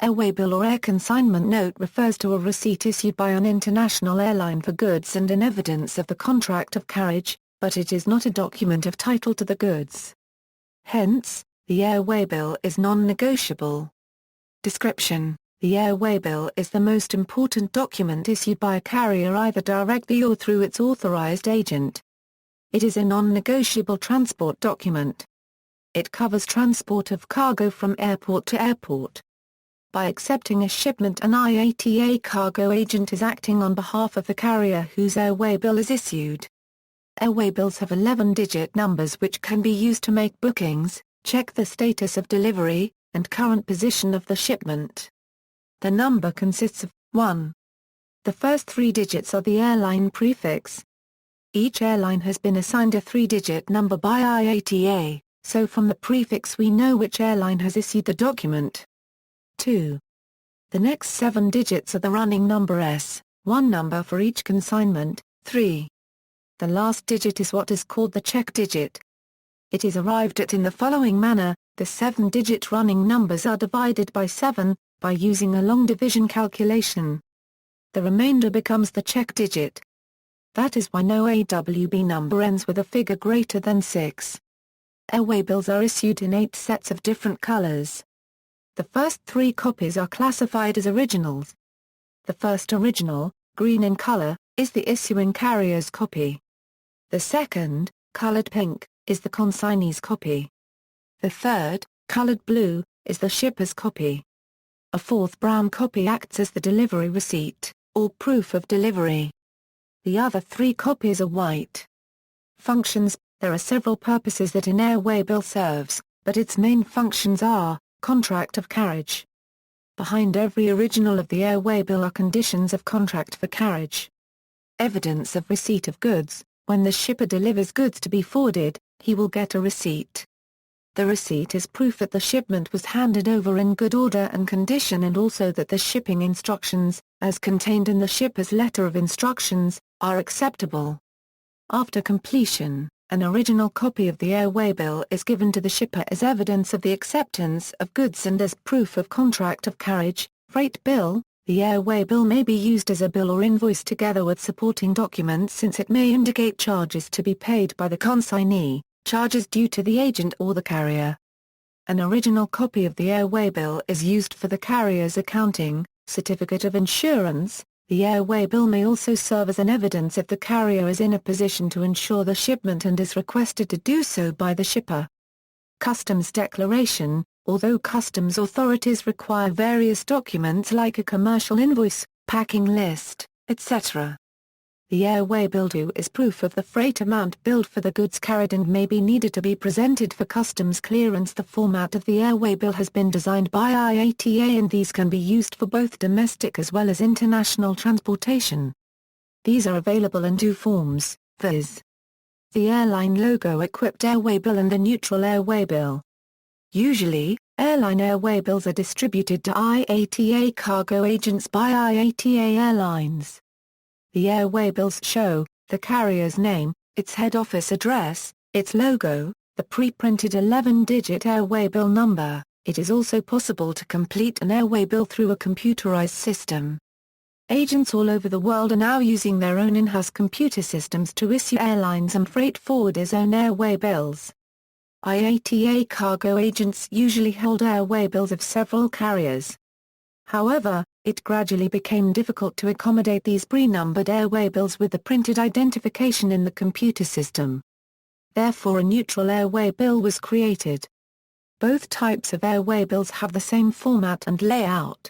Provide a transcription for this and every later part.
A waybill or air consignment note refers to a receipt issued by an international airline for goods and an evidence of the contract of carriage, but it is not a document of title to the goods. Hence, the air waybill is non-negotiable. Description: the air waybill is the most important document issued by a carrier either directly or through its authorized agent. It is a non-negotiable transport document. It covers transport of cargo from airport to airport. By accepting a shipment, an IATA cargo agent is acting on behalf of the carrier whose air waybill is issued. Air waybills have 11-digit numbers which can be used to make bookings, check the status of delivery, and current position of the shipment. The number consists of 1. The first 3 digits are the airline prefix. Each airline has been assigned a 3-digit number by IATA, so from the prefix we know which airline has issued the document. 2. The next 7 digits are the running number S, one number for each consignment. 3. The last digit is what is called the check digit. It is arrived at in the following manner: the 7-digit running numbers are divided by 7, by using a long division calculation. The remainder becomes the check digit. That is why no AWB number ends with a figure greater than 6. Air waybills are issued in 8 sets of different colors. The first 3 copies are classified as originals. The first original, green in color, is the issuing carrier's copy. The second, colored pink, is the consignee's copy. The third, colored blue, is the shipper's copy. A fourth brown copy acts as the delivery receipt, or proof of delivery. The other 3 copies are white. Functions: there are several purposes that an air waybill serves, but its main functions are: contract of carriage. Behind every original of the air waybill are conditions of contract for carriage. Evidence of receipt of goods: when the shipper delivers goods to be forwarded, he will get a receipt. The receipt is proof that the shipment was handed over in good order and condition, and also that the shipping instructions, as contained in the shipper's letter of instructions, are acceptable. After completion, an original copy of the air waybill is given to the shipper as evidence of the acceptance of goods and as proof of contract of carriage. Freight bill: the air waybill may be used as a bill or invoice together with supporting documents, since it may indicate charges to be paid by the consignee, charges due to the agent or the carrier. An original copy of the air waybill is used for the carrier's accounting, certificate of insurance. The air waybill may also serve as an evidence if the carrier is in a position to insure the shipment and is requested to do so by the shipper. Customs declaration: although customs authorities require various documents like a commercial invoice, packing list, etc., the air waybill too is proof of the freight amount billed for the goods carried and may be needed to be presented for customs clearance. The format of the air waybill has been designed by IATA, and these can be used for both domestic as well as international transportation. These are available in 2 forms, viz. the airline logo-equipped air waybill and the neutral air waybill. Usually, airline air waybills are distributed to IATA cargo agents by IATA Airlines. The air waybills show the carrier's name, its head office address, its logo, the pre-printed 11-digit air waybill number. It is also possible to complete an air waybill through a computerized system. Agents all over the world are now using their own in-house computer systems to issue airlines and freight forwarders' own air waybills. IATA cargo agents usually hold air waybills of several carriers. However, it gradually became difficult to accommodate these pre-numbered air waybills with the printed identification in the computer system. Therefore, a neutral air waybill was created. Both types of air waybills have the same format and layout.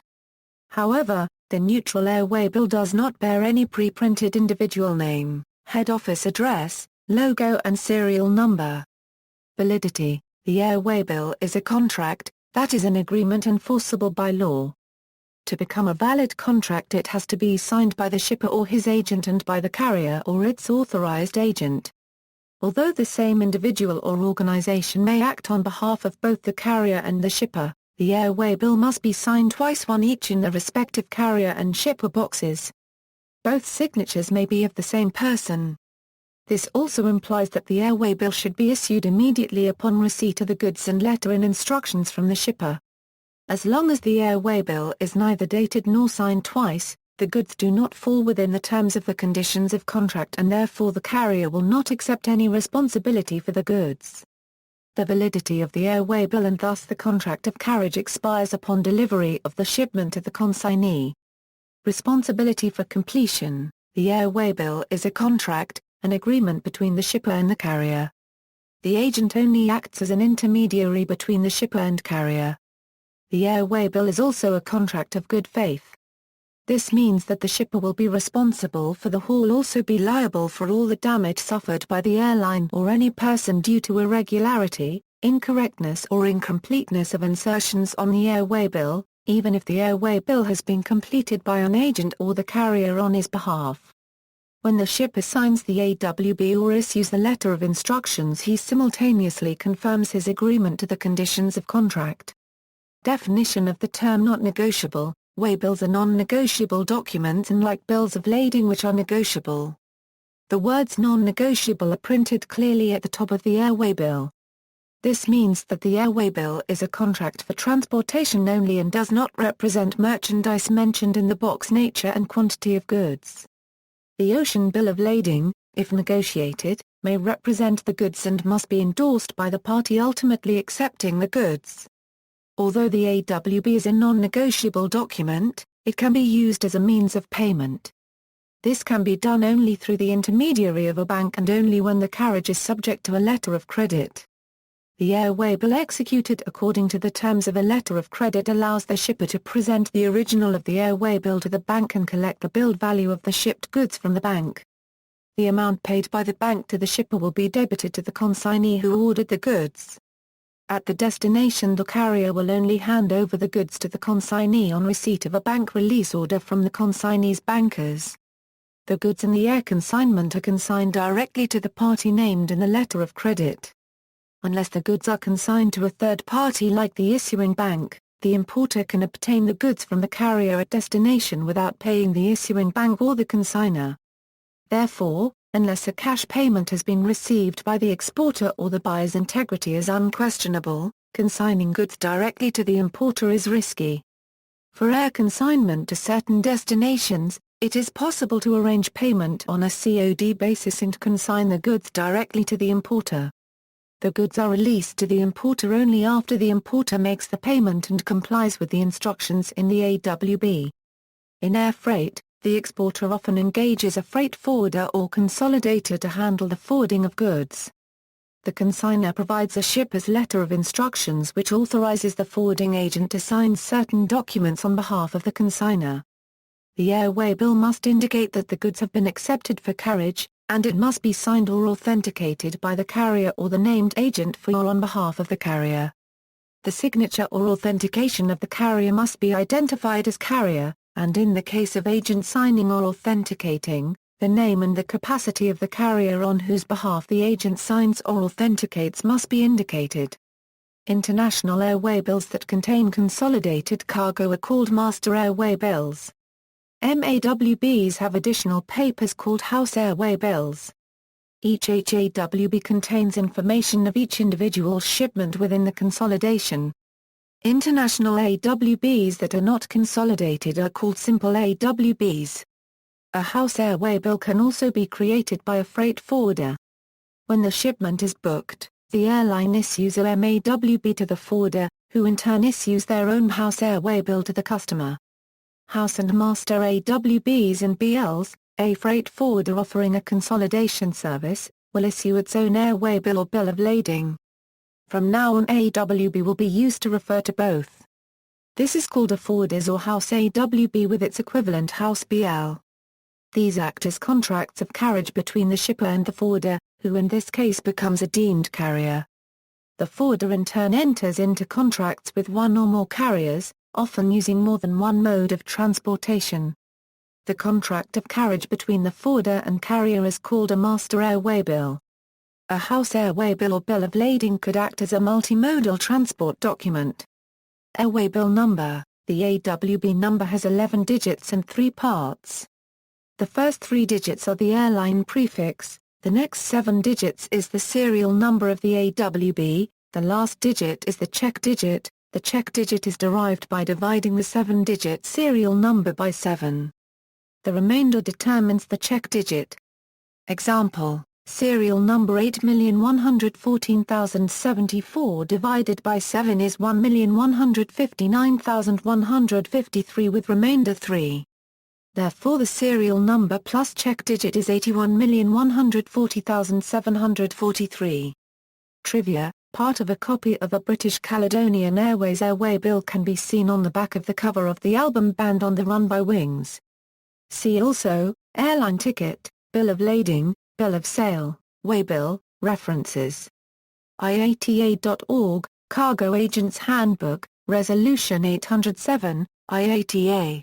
However, the neutral air waybill does not bear any pre-printed individual name, head office address, logo and serial number. Validity: the air waybill is a contract, that is an agreement enforceable by law. To become a valid contract, it has to be signed by the shipper or his agent and by the carrier or its authorized agent. Although the same individual or organization may act on behalf of both the carrier and the shipper, the air waybill must be signed twice, one each in the respective carrier and shipper boxes. Both signatures may be of the same person. This also implies that the air waybill should be issued immediately upon receipt of the goods and letter and instructions from the shipper. As long as the airway bill is neither dated nor signed twice, the goods do not fall within the terms of the conditions of contract and therefore the carrier will not accept any responsibility for the goods. The validity of the airway bill and thus the contract of carriage expires upon delivery of the shipment to the consignee. Responsibility for completion. The airway bill is a contract, an agreement between the shipper and the carrier. The agent only acts as an intermediary between the shipper and carrier. The airway bill is also a contract of good faith. This means that the shipper will be responsible for the haul, also be liable for all the damage suffered by the airline or any person due to irregularity, incorrectness or incompleteness of insertions on the airway bill, even if the airway bill has been completed by an agent or the carrier on his behalf. When the shipper signs the AWB or issues the letter of instructions, he simultaneously confirms his agreement to the conditions of contract. Definition of the term not negotiable. Waybills are non-negotiable documents unlike bills of lading which are negotiable. The words non-negotiable are printed clearly at the top of the airway bill. This means that the airway bill is a contract for transportation only and does not represent merchandise mentioned in the box nature and quantity of goods. The ocean bill of lading, if negotiated, may represent the goods and must be endorsed by the party ultimately accepting the goods. Although the AWB is a non-negotiable document, it can be used as a means of payment. This can be done only through the intermediary of a bank and only when the carriage is subject to a letter of credit. The airway bill executed according to the terms of a letter of credit allows the shipper to present the original of the airway bill to the bank and collect the billed value of the shipped goods from the bank. The amount paid by the bank to the shipper will be debited to the consignee who ordered the goods. At the destination, the carrier will only hand over the goods to the consignee on receipt of a bank release order from the consignee's bankers. The goods in the air consignment are consigned directly to the party named in the letter of credit. Unless the goods are consigned to a third party like the issuing bank, the importer can obtain the goods from the carrier at destination without paying the issuing bank or the consignor. Therefore, unless a cash payment has been received by the exporter or the buyer's integrity is unquestionable, consigning goods directly to the importer is risky. For air consignment to certain destinations, it is possible to arrange payment on a COD basis and consign the goods directly to the importer. The goods are released to the importer only after the importer makes the payment and complies with the instructions in the AWB. In air freight, the exporter often engages a freight forwarder or consolidator to handle the forwarding of goods. The consignor provides a shipper's letter of instructions which authorizes the forwarding agent to sign certain documents on behalf of the consignor. The airway bill must indicate that the goods have been accepted for carriage, and it must be signed or authenticated by the carrier or the named agent for or on behalf of the carrier. The signature or authentication of the carrier must be identified as carrier, and in the case of agent signing or authenticating, the name and the capacity of the carrier on whose behalf the agent signs or authenticates must be indicated. International airway bills that contain consolidated cargo are called master airway bills. MAWBs have additional papers called house airway bills. Each HAWB contains information of each individual shipment within the consolidation. International AWBs that are not consolidated are called simple AWBs. A house airway bill can also be created by a freight forwarder. When the shipment is booked, the airline issues a MAWB to the forwarder, who in turn issues their own house airway bill to the customer. House and master AWBs and BLs, a freight forwarder offering a consolidation service, will issue its own airway bill or bill of lading. From now on, AWB will be used to refer to both. This is called a forwarder's or house AWB with its equivalent house BL. These act as contracts of carriage between the shipper and the forwarder, who in this case becomes a deemed carrier. The forwarder in turn enters into contracts with one or more carriers, often using more than one mode of transportation. The contract of carriage between the forwarder and carrier is called a master airway bill. A house airway bill or bill of lading could act as a multimodal transport document. Airway bill number. The AWB number has 11 digits and 3 parts. The first 3 digits are the airline prefix, the next 7 digits is the serial number of the AWB, the last digit is the check digit, The check digit is derived by dividing the 7-digit serial number by 7. The remainder determines the check digit. Example, serial number 8,114,074 divided by 7 is 1,159,153 with remainder 3. Therefore the serial number plus check digit is 81,140,743. Trivia: part of a copy of a British Caledonian Airways Waybill can be seen on the back of the cover of the album Band on the Run by Wings. See also, airline ticket, bill of lading, bill of sale, Waybill, references. IATA.org, Cargo Agent's Handbook, Resolution 807, IATA.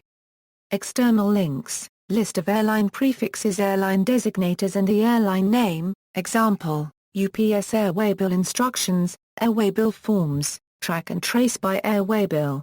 External links, list of airline prefixes, airline designators and the airline name, example, UPS Air Waybill instructions, Air Waybill forms, track and trace by Air Waybill.